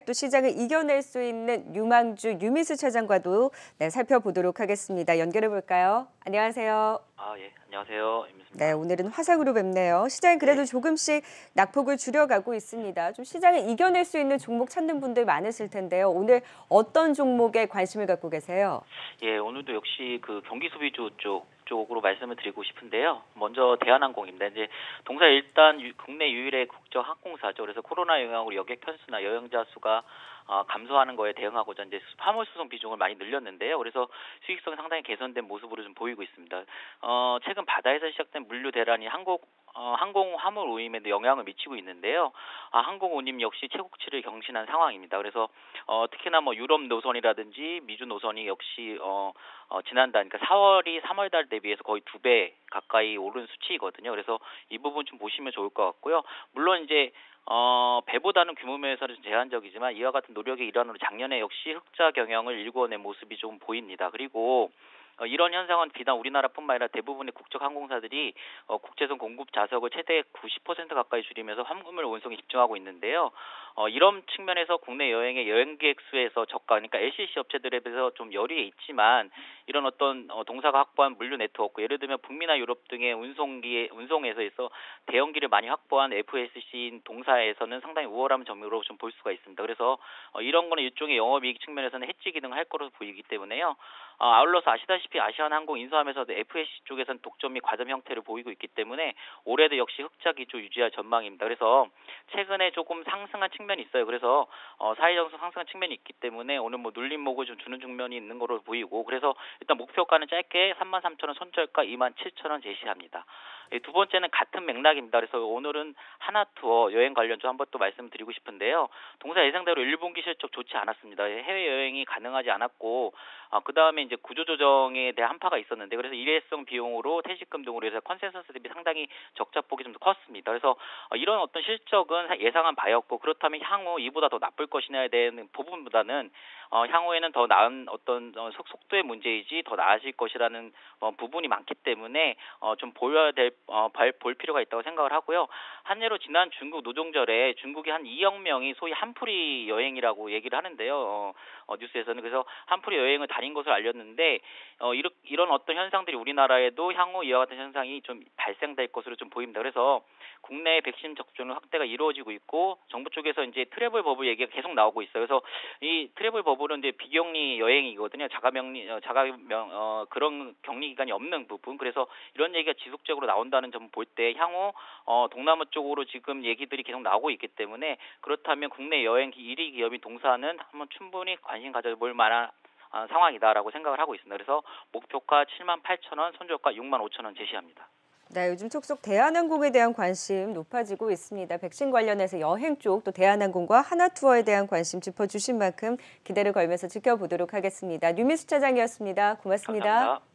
또 시장을 이겨낼 수 있는 유망주 유미수 차장과도 살펴보도록 하겠습니다. 연결해 볼까요? 안녕하세요. 예, 안녕하세요. 네, 임수입니다. 오늘은 화상으로 뵙네요. 시장이 그래도 조금씩 낙폭을 줄여가고 있습니다. 좀 시장을 이겨낼 수 있는 종목 찾는 분들 많으실 텐데요. 오늘 어떤 종목에 관심을 갖고 계세요? 예, 오늘도 역시 그 경기 소비주 쪽으로 말씀을 드리고 싶은데요. 먼저 대한항공입니다. 이제 동사 일단 국내 유일의 국적 항공사죠. 그래서 코로나 영향으로 여객 편수나 여행자 수가 감소하는 거에 대응하고자 이제 화물 수송 비중을 많이 늘렸는데요. 그래서 수익성이 상당히 개선된 모습으로 좀 보이고 있습니다. 최근 바다에서 시작된 물류 대란이 항공 화물 운임에도 영향을 미치고 있는데요. 항공 운임 역시 최고치를 경신한 상황입니다. 그래서 특히나 뭐 유럽 노선이라든지 미주 노선이 역시 지난달 그러니까 4월이 3월 달 대비해서 거의 2배 가까이 오른 수치이거든요. 그래서 이 부분 좀 보시면 좋을 것 같고요. 물론 이제 배보다는 규모 면에서는 제한적이지만 이와 같은 노력의 일환으로 작년에 역시 흑자 경영을 일궈낸 모습이 좀 보입니다. 그리고 이런 현상은 비단 우리나라뿐만 아니라 대부분의 국적 항공사들이 국제선 공급 좌석을 최대 90% 가까이 줄이면서 화물 운송에 집중하고 있는데요. 이런 측면에서 국내 여행의 여행객 수에서 저가, 그러니까 LCC 업체들에 비해서 좀 열이 있지만 이런 어떤 동사가 확보한 물류 네트워크, 예를 들면 북미나 유럽 등의 운송에서 대형기를 많이 확보한 FSC인 동사에서는 상당히 우월한 점으로 좀 볼 수가 있습니다. 그래서 이런 거는 일종의 영업이익 측면에서는 해지 기능을 할 거로 보이기 때문에요. 아울러서 아시다시피 아시아나항공 인수하면서도 FSC 쪽에서는 독점 및 과점 형태를 보이고 있기 때문에 올해도 역시 흑자 기조 유지할 전망입니다. 그래서 최근에 조금 상승한 측면이 있어요. 그래서 사이정수 상승한 측면이 있기 때문에 오늘 뭐 눌림목을 좀 주는 측면이 있는 거로 보이고, 그래서 일단 목표가는 짧게 33,000원 손절가 27,000원 제시합니다. 두 번째는 같은 맥락입니다. 그래서 오늘은 하나투어 여행 관련주 한번 또 말씀드리고 싶은데요. 동사 예상대로 1분기 실적 좋지 않았습니다. 해외 여행이 가능하지 않았고 그 다음에 이제 구조조정에 대한 한파가 있었는데, 그래서 일회성 비용으로 퇴직금 등으로 해서 컨센서스 대비 상당히 적자폭이 좀 더 컸습니다. 그래서 이런 어떤 실적은 예상한 바였고, 그렇다면 향후 이보다 더 나쁠 것이냐에 대한 부분보다는 향후에는 더 나은 어떤 속도의 문제이지 더 나아질 것이라는 부분이 많기 때문에 좀 볼 필요가 있다고 생각을 하고요. 한 예로 지난 중국 노동절에 중국이 한 2억 명이 소위 한풀이 여행이라고 얘기를 하는데요. 뉴스에서는. 그래서 한풀이 여행을 다닌 것을 알렸는데 이런 어떤 현상들이 우리나라에도 향후 이와 같은 현상이 좀 발생될 것으로 좀 보입니다. 그래서 국내 백신 접종 확대가 이루어지고 있고, 정부 쪽에서 이제 트래블 버블 얘기가 계속 나오고 있어요. 그래서 이 트래블 버블은 이제 비격리 여행이거든요. 그런 격리 기간이 없는 부분. 그래서 이런 얘기가 지속적으로 나온다는 점 볼 때 향후 동남아 쪽으로 지금 얘기들이 계속 나오고 있기 때문에, 그렇다면 국내 여행 1위 기업인 동사는 한번 충분히 관심 가져볼 만한 상황이다라고 생각을 하고 있습니다. 그래서 목표가 78,000원, 손절가 65,000원 제시합니다. 네, 요즘 속속 대한항공에 대한 관심 높아지고 있습니다. 백신 관련해서 여행 쪽, 또 대한항공과 하나투어에 대한 관심 짚어주신 만큼 기대를 걸면서 지켜보도록 하겠습니다. 유미수 차장이었습니다. 고맙습니다. 감사합니다.